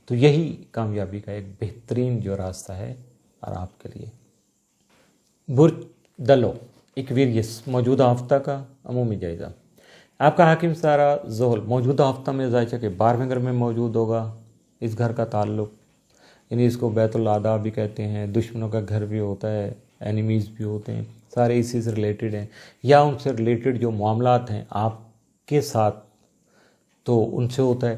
تو یہی کامیابی کا ایک بہترین جو راستہ ہے اور آپ کے لیے۔ برج دلو ایکویریس، موجودہ ہفتہ کا عمومی جائزہ۔ آپ کا حاکم ستارہ زحل موجودہ ہفتہ میں ذائقہ کے 12ویں گھر میں موجود ہوگا۔ اس گھر کا تعلق، یعنی اس کو بیت الاعداء بھی کہتے ہیں، دشمنوں کا گھر بھی ہوتا ہے، اینیمیز بھی ہوتے ہیں، سارے اسی سے ریلیٹڈ ہیں، یا ان سے ریلیٹڈ جو معاملات ہیں آپ کے ساتھ تو ان سے ہوتا ہے۔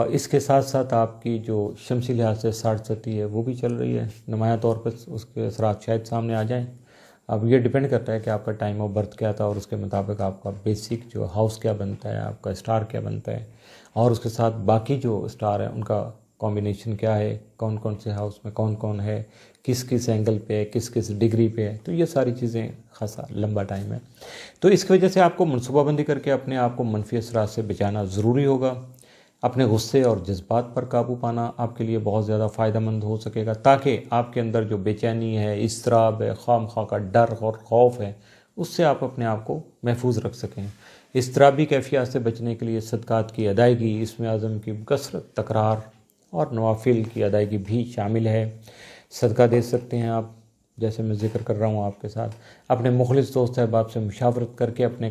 اس کے ساتھ ساتھ آپ کی جو شمسی لحاظ سے 60 ہے وہ بھی چل رہی ہے، نمایاں طور پر اس کے اثرات شاید سامنے آ جائیں۔ اب یہ ڈیپینڈ کرتا ہے کہ آپ کا ٹائم آف برتھ کیا تھا، اور اس کے مطابق آپ کا بیسک جو ہاؤس کیا بنتا ہے، آپ کا اسٹار کیا بنتا ہے، اور اس کے ساتھ باقی جو اسٹار ہیں ان کا کمبینیشن کیا ہے، کون کون سے ہاؤس میں کون کون ہے، کس کس اینگل پہ، کس کس ڈگری پہ ہے، تو یہ ساری چیزیں خاصا لمبا ٹائم ہے۔ تو اس کی وجہ سے آپ کو منصوبہ بندی کر کے اپنے آپ کو منفی اثرات سے بچانا ضروری ہوگا۔ اپنے غصے اور جذبات پر قابو پانا آپ کے لیے بہت زیادہ فائدہ مند ہو سکے گا، تاکہ آپ کے اندر جو بے چینی ہے، اضطراب ہے، خواہ مخواہ کا ڈر اور خوف ہے، اس سے آپ اپنے آپ کو محفوظ رکھ سکیں۔ اضطرابی کیفیات سے بچنے کے لیے صدقات کی ادائیگی، اسم اعظم کی کثرت، تکرار اور نوافل کی ادائیگی بھی شامل ہے۔ صدقہ دے سکتے ہیں آپ، جیسے میں ذکر کر رہا ہوں آپ کے ساتھ، اپنے مخلص دوست احباب سے مشاورت کر کے اپنے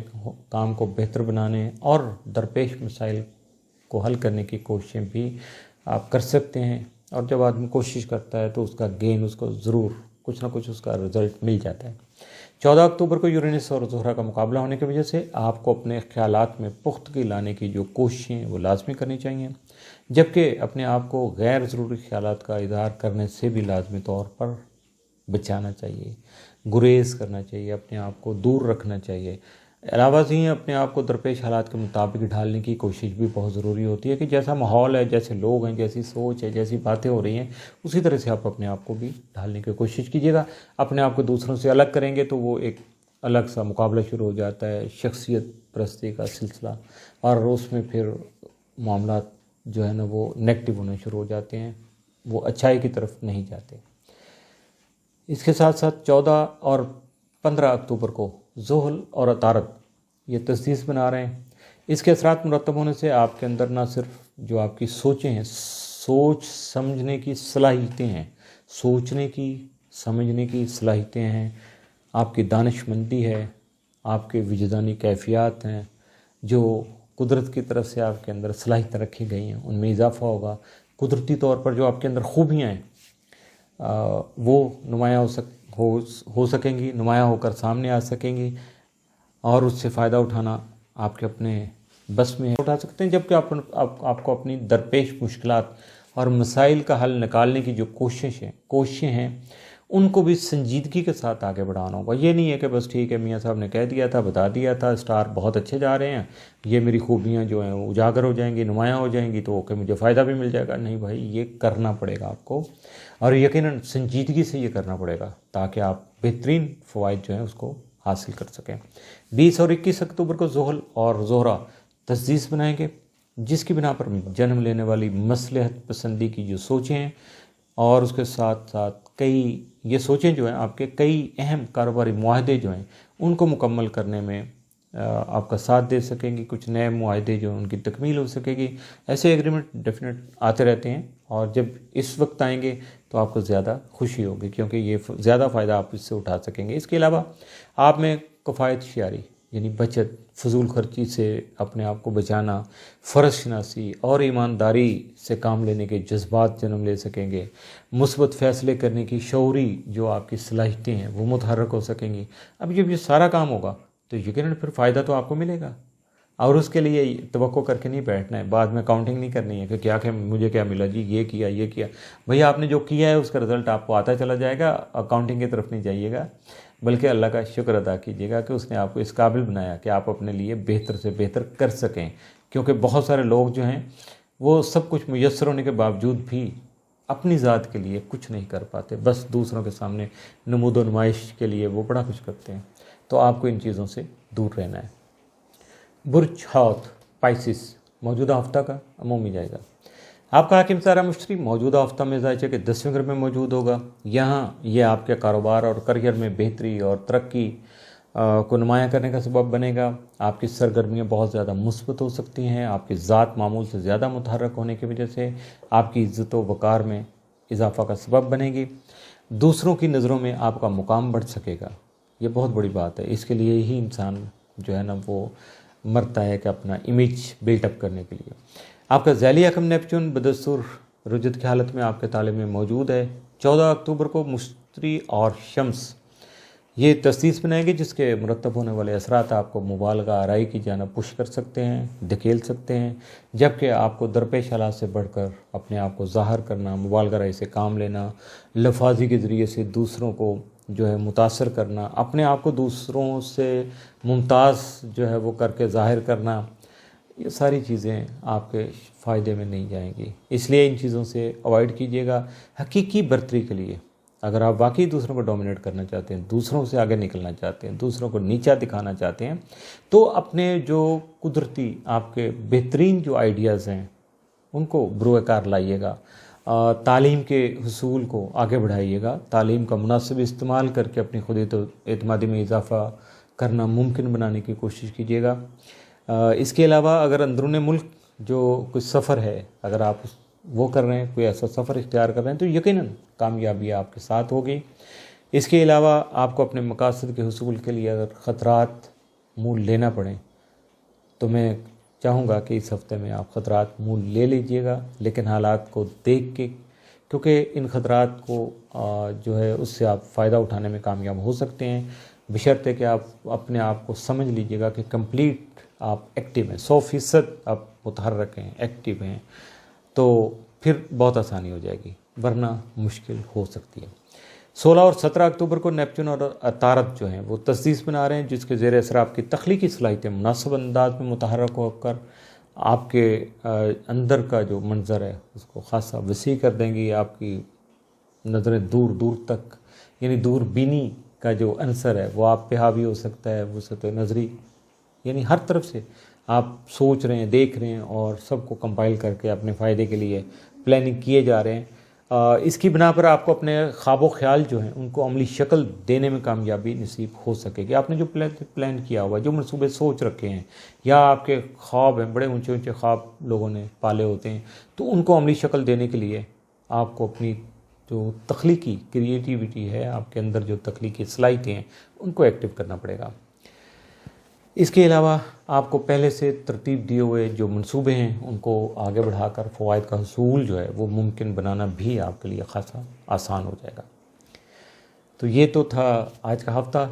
کام کو بہتر بنانے اور درپیش مسائل کو حل کرنے کی کوششیں بھی آپ کر سکتے ہیں، اور جب آدمی کوشش کرتا ہے تو اس کا گین، اس کو ضرور کچھ نہ کچھ اس کا رزلٹ مل جاتا ہے۔ 14 अक्टूबर को यूरेनस और ज़ोहरा का मुकाबला होने की वजह से आपको अपने ख्यालात में पुख्तगी लाने की जो कोशिशें वो लाजमी करनी चाहिए, जबकि अपने आप को गैर ज़रूरी ख्यालात का इज़हार करने से भी लाजमी तौर पर बचाना चाहिए, गुरेज करना चाहिए, अपने आप को दूर रखना चाहिए। अलावा से ही अपने आप को दरपेश हालात के मुताबिक ढालने की कोशिश भी बहुत ज़रूरी होती है कि जैसा माहौल है, जैसे लोग हैं, जैसी सोच है, जैसी बातें हो रही हैं, उसी तरह से आप अपने आप को भी ढालने की कोशिश कीजिएगा। अपने आप को दूसरों से अलग करेंगे तो वो एक अलग सा मुकाबला शुरू हो जाता है, शख्सियत परस्ती का सिलसिला, और उसमें फिर मामला जो है ना वो नेगेटिव होने शुरू हो जाते हैं, वो अच्छाई की तरफ नहीं जाते। इसके साथ साथ 14 और 15 अक्टूबर को ज़ोहल और अतारत ये तस्दीस बना रहे हैं। इसके असरात मुरतब होने से आपके अंदर ना सिर्फ जो आपकी सोचें हैं, सोच समझने की सलाहियतें हैं, सोचने की समझने की सलाहियतें हैं, आपकी दानिशमंदी है, आपके विजदानी कैफियत हैं, जो कुदरत की तरफ से आपके अंदर सलाहियतें रखी गई हैं, उनमें इजाफ़ा होगा। कुदरती तौर पर जो आपके अंदर खूबियाँ हैं वो नुमायाँ हो सकेंगी, नुमायाँ होकर सामने आ सकेंगी, और उससे फ़ायदा उठाना आपके अपने बस में उठा सकते हैं। जबकि आपको अपनी दरपेश मुश्किलात और मसाइल का हल निकालने की जो कोशिशें हैं उनको भी संजीदगी के साथ आगे बढ़ाना होगा। ये नहीं है कि बस ठीक है, मियाँ साहब ने कह दिया था, बता दिया था, स्टार बहुत अच्छे जा रहे हैं, ये मेरी खूबियाँ जो हैं उजागर हो जाएंगी, नुमायाँ हो जाएंगी, तो ओके मुझे फ़ायदा भी मिल जाएगा। नहीं भाई, ये करना पड़ेगा आपको, और यकीनन संजीदगी से ये करना पड़ेगा ताकि आप बेहतरीन फ़वाइद जो हैं उसको हासिल कर सकें। 20 और 21 अक्टूबर को ज़ोहल और ज़ोहरा तस्दीस बनाएंगे, जिसकी बिना पर जन्म लेने वाली मसलहत पसंदी की जो सोचें हैं, और उसके साथ साथ कई ये सोचें जो हैं आपके कई अहम कारोबारी मुआहदे जो हैं उनको मुकम्मल करने में आपका साथ दे सकेंगी। कुछ नए मुआहदे जो उनकी तकमील हो सकेगी। ऐसे एग्रीमेंट डेफिनेट आते रहते हैं, और जब इस वक्त आएंगे तो आपको ज़्यादा खुशी होगी, क्योंकि ये ज़्यादा फ़ायदा आप इससे उठा सकेंगे। इसके अलावा आप में कफ़ायत शियारी यानी बचत, फजूल खर्ची से अपने आप को बचाना, फ़र्ज़ शनासी और ईमानदारी से काम लेने के जज्बात जन्म ले सकेंगे। मुस्बत फ़ैसले करने की शऊरी जो आपकी सलाहियतें हैं वो मुतहर्रक हो सकेंगी। अब जब ये सारा काम होगा तो यकीनन फिर फ़ायदा तो आपको मिलेगा, और उसके लिए तवक्को करके नहीं बैठना है, बाद में काउंटिंग नहीं करनी है कि मुझे क्या मिला जी, ये किया। भैया आपने जो किया है उसका रिज़ल्ट आपको आता चला जाएगा, अकाउंटिंग की तरफ नहीं जाइएगा, बल्कि अल्लाह का शुक्र अदा कीजिएगा कि उसने आपको इस काबिल बनाया कि आप अपने लिए बेहतर से बेहतर कर सकें। क्योंकि बहुत सारे लोग जो हैं वो सब कुछ मुयस्सर होने के बावजूद भी अपनी ज़ात के लिए कुछ नहीं कर पाते, बस दूसरों के सामने नमूद व नुमाइश के लिए वो बड़ा कुछ करते हैं। तो आपको इन चीज़ों से दूर रहना है। बुर्ज हौत पाइसिस मौजूदा हफ्ता का अमूमी जायज़ा। आपका हाकिम सारा मुश्तरी मौजूदा हफ्ता में ज़ायचे के 10वें घर में मौजूद होगा। यहाँ ये आपके कारोबार और करियर में बेहतरी और तरक्की को नुमायाँ करने का सबब बनेगा। आपकी सरगर्मियाँ बहुत ज़्यादा मुस्बत हो सकती हैं। आपकी ज़ात मामूल से ज़्यादा मुतहर्रक होने की वजह से आपकी इज़्ज़त व वक़ार में इजाफ़ा का सबब बनेगी। दूसरों की नज़रों में आपका मुकाम बढ़ सकेगा, ये बहुत बड़ी बात है। इसके लिए ही इंसान जो है ना वो मरता है कि अपना इमेज बिल्टअप करने के लिए। आपका ज़ैली हकम नेपच्यून बदस्तूर रुजत की हालत में आपके ताले में मौजूद है। 14 अक्टूबर को मुश्तरी और शम्स ये तस्दीस बनाएंगे, जिसके मुरतब होने वाले असरात आपको मुबालगा आराई की जानिब पुश कर सकते हैं, धकेल सकते हैं, जबकि आपको दरपेश हालात से बढ़कर अपने आप को ज़ाहिर करना, मुबालगा आराई से काम लेना, लफाजी के ज़रिए से दूसरों को जो है मुतासर करना, अपने आप को दूसरों से मुमताज़ जो है वो करके ज़ाहिर करना, ये सारी चीज़ें आपके फ़ायदे में नहीं जाएंगी। इसलिए इन चीज़ों से अवॉइड कीजिएगा। हकीकी बर्तरी के लिए अगर आप वाकई दूसरों को डोमिनेट करना चाहते हैं, दूसरों से आगे निकलना चाहते हैं, दूसरों को नीचा दिखाना चाहते हैं, तो अपने जो कुदरती आपके बेहतरीन जो आइडियाज़ हैं उनको बरूएकार लाइएगा। तालीम के हुसूल को आगे बढ़ाइएगा। तालीम का मुनासिब इस्तेमाल करके अपनी खुद एतमादी में इजाफ़ा करना मुमकिन बनाने की कोशिश कीजिएगा। इसके अलावा अगर अंदरूनी मुल्क जो कुछ सफ़र है, अगर आप वो कर रहे हैं, कोई ऐसा सफ़र इख्तियार कर रहे हैं, तो यकीनन कामयाबी आपके साथ होगी। इसके अलावा आपको अपने मकासद के हुसूल के लिए अगर ख़तरात मूल लेना पड़े तो मैं चाहूँगा कि इस हफ़्ते में आप ख़तरात मूल ले लीजिएगा, लेकिन हालात को देख के, क्योंकि इन ख़तरात को जो है उससे आप फ़ायदा उठाने में कामयाब हो सकते हैं। بشرطے کہ آپ اپنے آپ کو سمجھ لیجئے گا کہ کمپلیٹ آپ ایکٹیو ہیں، 100% آپ متحرک ہیں، ایکٹیو ہیں، تو پھر بہت آسانی ہو جائے گی، ورنہ مشکل ہو سکتی ہے۔ 16 اور 17 اکتوبر کو نیپچون اور عطارد جو ہیں وہ تسدیس بنا رہے ہیں، جس کے زیر اثر آپ کی تخلیقی صلاحیتیں مناسب انداز میں متحرک ہو کر آپ کے اندر کا جو منظر ہے اس کو خاصا وسیع کر دیں گی۔ آپ کی نظریں دور دور تک، یعنی دور بینی کا جو عنصر ہے وہ آپ پہ حاوی ہو سکتا ہے، وسعت نظری، یعنی ہر طرف سے آپ سوچ رہے ہیں، دیکھ رہے ہیں، اور سب کو کمپائل کر کے اپنے فائدے کے لیے پلاننگ کیے جا رہے ہیں۔ اس کی بنا پر آپ کو اپنے خواب و خیال جو ہیں ان کو عملی شکل دینے میں کامیابی نصیب ہو سکے گی۔ آپ نے جو پلان کیا ہوا، جو منصوبے سوچ رکھے ہیں، یا آپ کے خواب ہیں، بڑے اونچے اونچے خواب لوگوں نے پالے ہوتے ہیں، تو ان کو عملی شکل دینے کے لیے آپ کو اپنی جو تخلیقی کریٹیوٹی ہے، آپ کے اندر جو تخلیقی صلاحیتیں ہیں، ان کو ایکٹیو کرنا پڑے گا۔ اس کے علاوہ آپ کو پہلے سے ترتیب دیے ہوئے جو منصوبے ہیں ان کو آگے بڑھا کر فوائد کا حصول جو ہے وہ ممکن بنانا بھی آپ کے لیے خاصا آسان ہو جائے گا۔ تو یہ تو تھا آج کا ہفتہ۔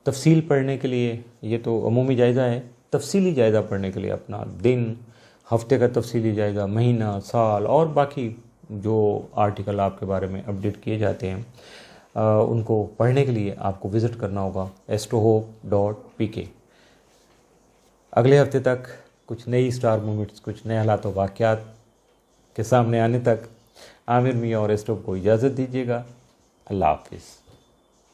تفصیل پڑھنے کے لیے، یہ تو عمومی جائزہ ہے، تفصیلی جائزہ پڑھنے کے لیے اپنا دن، ہفتے کا تفصیلی جائزہ، مہینہ، سال، اور باقی جو آرٹیکل آپ کے بارے میں اپڈیٹ کیے جاتے ہیں ان کو پڑھنے کے لیے آپ کو وزٹ کرنا ہوگا astrohope.pk۔ اگلے ہفتے تک کچھ نئی اسٹار مومنٹس، کچھ نئے حالات و واقعات کے سامنے آنے تک عامر میاں اور ایسٹو کو اجازت دیجیے گا۔ اللہ حافظ۔